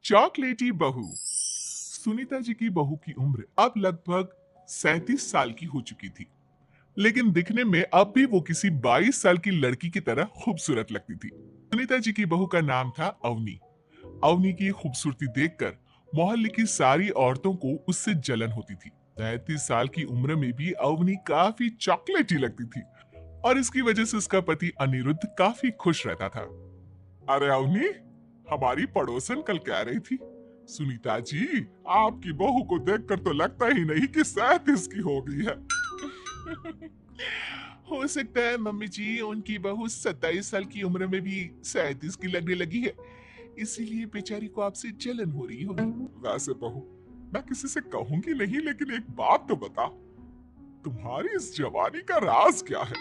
चॉकलेटी बहू। सुनीता जी की बहू की उम्र अब लगभग 37 साल की हो चुकी थी, लेकिन दिखने में अब भी वो किसी 22 साल की लड़की की तरह खूबसूरत लगती थी। सुनीता जी की बहू का नाम था अवनी। अवनी की खूबसूरती देखकर मोहल्ले की सारी औरतों को उससे जलन होती थी। 37 साल की उम्र में भी अवनी काफी चॉकलेटी लगती थी और इसकी वजह से उसका पति अनिरुद्ध काफी खुश रहता था। अरे अवनी, हमारी पड़ोसन कल कह रही थी, सुनीता जी, आपकी बहू को देखकर तो लगता ही नहीं कि 37 की हो गई है। हो सकता है मम्मी जी, उनकी बहू 27 साल की उम्र में भी 37 की लगने लगी है, इसीलिए बेचारी को आपसे जलन हो रही होगी। वैसे बहू, मैं किसी से कहूंगी नहीं, लेकिन एक बात तो बता, तुम्हारी इस जवानी का राज क्या है?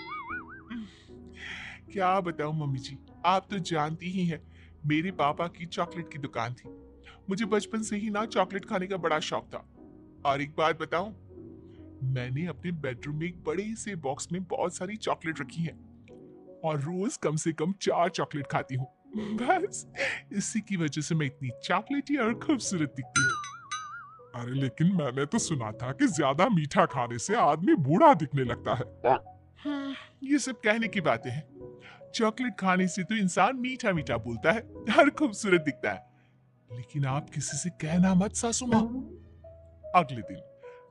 क्या बताऊं मम्मी जी, आप तो जानती ही हैं, मेरे पापा की चॉकलेट की दुकान थी। मुझे बचपन से ही ना चॉकलेट खाने का बड़ा शौक था। और एक बात बताऊं, मैंने अपने बेडरूम में एक बड़े से बॉक्स में बहुत सारी चॉकलेट रखी है और रोज कम से कम 4 चॉकलेट खाती हूँ। बस इसी की वजह से मैं इतनी चॉकलेटी और खूबसूरत दिखती हूँ। अरे लेकिन मैंने तो सुना था कि ज्यादा मीठा खाने से आदमी बूढ़ा दिखने लगता है। ये सब कहने की बातें हैं। चॉकलेट खाने से तो इंसान मीठा मीठा बोलता है और खूबसूरत दिखता है। लेकिन आप किसी से कहना मत सासू माँ। अगले दिन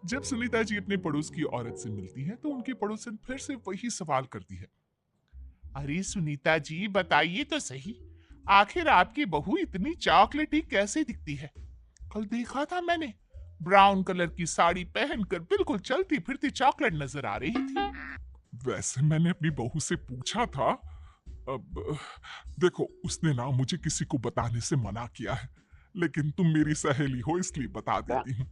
जब सुनीता जी अपने पड़ोस की औरत से मिलती है तो उनकी पड़ोसन फिर से वही सवाल करती है। अरे सुनीता जी, बताइए तो सही, आखिर आपकी बहू इतनी चॉकलेटी कैसे दिखती है? कल देखा था मैंने, ब्राउन कलर की साड़ी पहनकर बिल्कुल चलती फिरती चॉकलेट नजर आ रही थी। वैसे मैंने अपनी बहू से पूछा था। अब देखो, उसने ना मुझे किसी को बताने से मना किया है, लेकिन तुम मेरी सहेली हो इसलिए बता देती हूँ।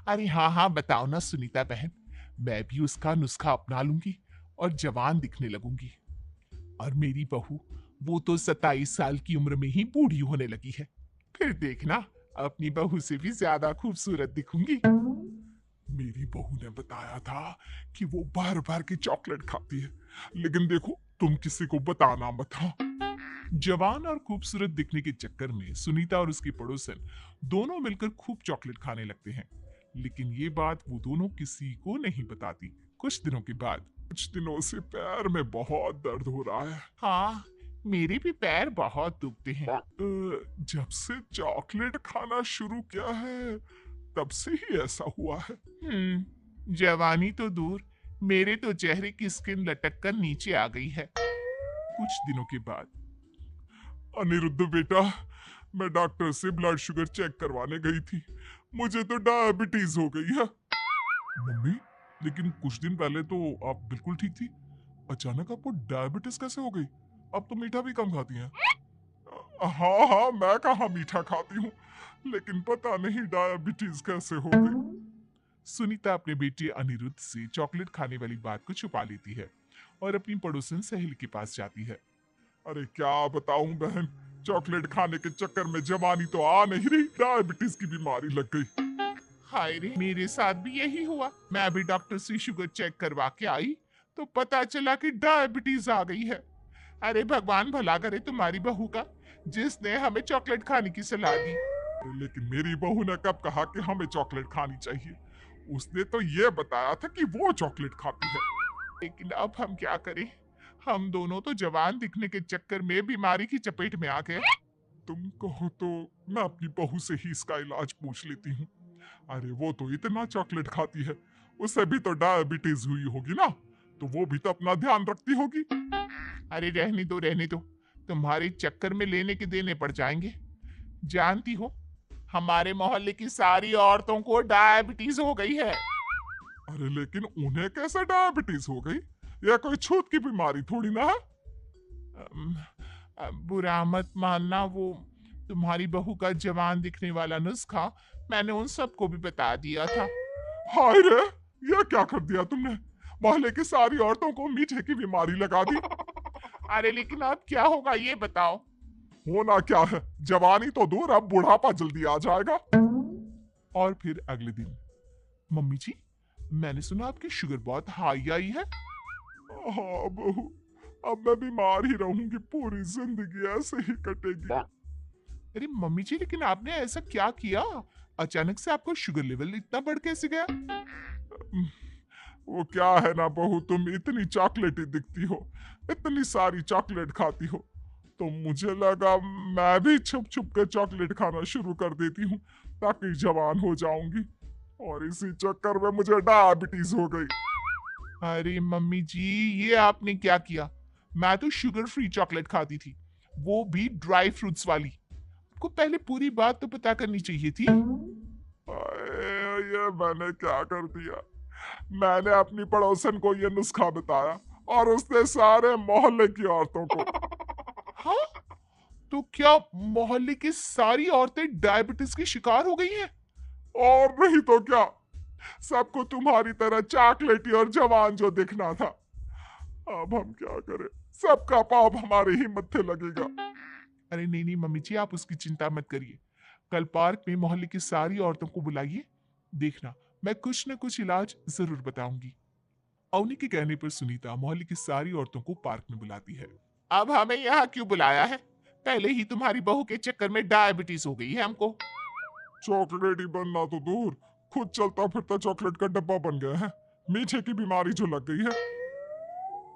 अरे हाँ हाँ, बताओ ना सुनीता बहन, मैं भी उसका नुस्खा अपना लूंगी और जवान दिखने लगूंगी। और मेरी बहू, वो तो 27 साल की उम्र में ही बूढ़ी होने लगी है, फिर देखना अपनी बहू से भी ज्यादा खूबसूरत दिखूंगी। मेरी बहू ने बताया था कि वो बार बार की चॉकलेट खाती है, लेकिन देखो तुम किसी को बताना मत। हाँ। जवान और खूबसूरत दिखने के चक्कर में सुनीता और उसकी पड़ोसन दोनों मिलकर खूब चॉकलेट खाने लगते हैं, लेकिन ये बात वो दोनों किसी को नहीं बताती। कुछ दिनों के बाद, कुछ दिनों से पैर में बहुत दर्द हो रहा है। हाँ, मेरे भी पैर बहुत दुखते हैं। जब से चॉकलेट खाना शुरू किया है तब से ही ऐसा हुआ है। जवानी तो दूर, मेरे तो चेहरे की स्किन लटक कर नीचे आ गई है। कुछ दिनों के बाद, अनिरुद्ध बेटा, मैं डॉक्टर से ब्लड शुगर चेक करवाने गई थी, मुझे तो डायबिटीज हो गई है। मम्मी, लेकिन कुछ दिन पहले तो आप बिल्कुल ठीक थी, अचानक आपको डायबिटीज कैसे हो गई? अब तो मीठा भी कम खाती हैं। हाँ हाँ, मैं कहाँ मीठा खाती हूँ, लेकिन पता नहीं डायबिटीज कैसे हो गई। सुनीता अपने बेटे अनिरुद्ध से चॉकलेट खाने वाली बात को छुपा लेती है और अपनी पड़ोसन सहेली के पास जाती है। अरे क्या बताऊं बहन, चॉकलेट खाने के चक्कर में जवानी तो आ नहीं रही, डायबिटीज की बीमारी लग गई। हाय रे, मेरे साथ भी यही हुआ। मैं अभी डॉक्टर से शुगर चेक करवा के आई तो पता चला कि डायबिटीज आ गई है। अरे भगवान भला करे तुम्हारी बहू का, जिसने हमें चॉकलेट खाने की सलाह दी। लेकिन मेरी बहू ने कब कहा कि हमें चॉकलेट खानी चाहिए? उसने तो ये बताया था कि वो चॉकलेट खाती है। लेकिन अब हम क्या करें, हम दोनों तो जवान दिखने के चक्कर में बीमारी की चपेट में आ गए। तुम कहो तो मैं अपनी बहू से ही इसका इलाज पूछ लेती हूँ। अरे वो तो इतना चॉकलेट खाती है, उसे भी तो डायबिटीज हुई होगी ना, तो वो भी तो अपना ध्यान रखती होगी। अरे रहने दो रहने दो, तुम्हारे चक्कर में लेने के देने पड़ जाएंगे। जानती हो, हमारे मोहल्ले की सारी औरतों को डायबिटीज हो गई है। अरे लेकिन उन्हें कैसे डायबिटीज हो गई? यह कोई छूत की बीमारी थोड़ी ना है। बुरा मत मानना, वो तुम्हारी बहू का जवान दिखने वाला नुस्खा मैंने उन सबको भी बता दिया था। हाय रे, यह क्या कर दिया तुमने? मोहल्ले की सारी औरतों को मीठे की बीमारी लगा दी। अरे लेकिन अब क्या होगा ये बताओ। होना क्या है, जवानी तो दूर, अब बुढ़ापा जल्दी आ जाएगा। और फिर अगले दिन, मम्मी जी, मैंने सुना आपकी शुगर बहुत हाई आई है। हाँ बहू, अब मैं बीमार ही रहूंगी, पूरी जिंदगी ऐसे ही कटेगी। अरे मम्मी जी, लेकिन आपने ऐसा क्या किया? अचानक से आपका शुगर लेवल इतना बढ़ कैसे गया? वो क्या है ना बहू, तुम इतनी चॉकलेटी दिखती हो, इतनी सारी चॉकलेट खाती हो, तो मुझे लगा मैं भी छुप छुप के चॉकलेट खाना शुरू कर देती हूँ ताकि जवान हो जाऊंगी, और इसी चक्कर में मुझे डायबिटीज हो गई। अरे मम्मी जी, ये आपने क्या किया? मैं तो शुगर फ्री चॉकलेट खाती थी, वो भी ड्राई फ्रूट्स वाली। आपको पहले पूरी बात तो पता करनी चाहिए थी। ये मैंने क्या कर दिया? मैंने अपनी पड़ोसन को ये नुस्खा बताया और उसने सारे मोहल्ले की औरतों को। हाँ, तो क्या मोहल्ले की सारी औरतें डायबिटीज की शिकार हो गई हैं? और नहीं तो क्या, सबको तुम्हारी तरह चॉकलेटी और जवान जो दिखना था। अब हम क्या करें, सबका पाप हमारे ही मत्थे लगेगा। अरे नहीं नहीं मम्मी जी, आप उसकी चिंता मत करिए। कल पार्क में मोहल्ले की सारी औरतों को बुलाइए। देखना, मैं कुछ न कुछ इलाज जरूर बताऊंगी। अवनी के कहने पर सुनीता मोहल्ले की सारी औरतों को पार्क में बुलाती है। अब हमें यहाँ क्यों बुलाया है? पहले ही तुम्हारी बहू के चक्कर में डायबिटीज हो गई है हमको। चॉकलेट ही बनना तो दूर, खुद चलता फिरता चॉकलेट का डब्बा बन गया है। मीठे की बीमारी जो लग गई है।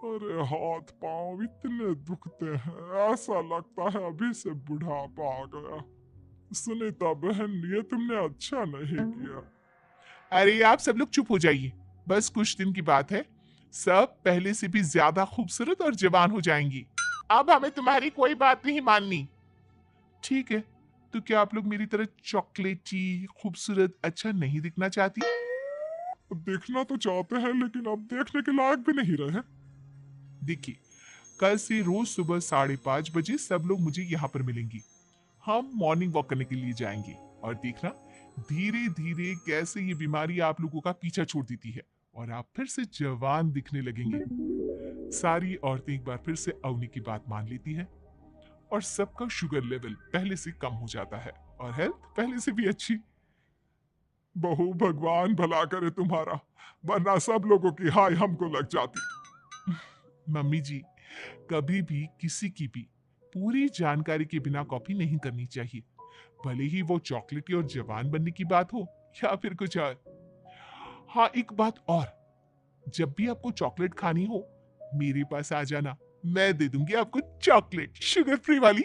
अरे हाथ पांव इतने दुखते हैं, ऐसा लगता है अभी से बुढ़ापा आ गया। सुनीता बहन, ये तुमने अच्छा नहीं किया। अरे आप सब लोग चुप हो जाइए, बस कुछ दिन की बात है। सब पहले से भी ज्यादा खूबसूरत और जवान हो जाएंगी। अब हमें तुम्हारी कोई बात नहीं माननी। ठीक है, तो क्या आप लोग मेरी तरह चॉकलेटी खूबसूरत अच्छा नहीं दिखना चाहती? देखना तो चाहते हैं लेकिन अब देखने के लायक भी नहीं रहे। देखिए, कल से रोज सुबह 5:30 बजे सब लोग मुझे यहाँ पर मिलेंगी। हम मॉर्निंग वॉक करने के लिए जाएंगे। और देखना, धीरे धीरे कैसे ये बीमारी आप लोगों का पीछा छोड़ देती है और आप फिर से जवान दिखने लगेंगे। सारी औरतें एक बार फिर से अवनी की बात मान लेती है और सबका शुगर लेवल पहले से कम हो जाता है और हेल्थ पहले से भी अच्छी। बहू, भगवान भला करे तुम्हारा, वरना सब लोगों की हाय हमको लग जाती। मम्मी जी, कभी भी किसी की भी पूरी जानकारी के बिना कॉपी नहीं करनी चाहिए, भले ही वो चॉकलेटी और जवान बनने की बात हो या फिर कुछ और। हाँ, एक बात और, जब भी आपको चॉकलेट खानी हो मेरे पास आ जाना, मैं दे दूंगी आपको चॉकलेट शुगर फ्री वाली।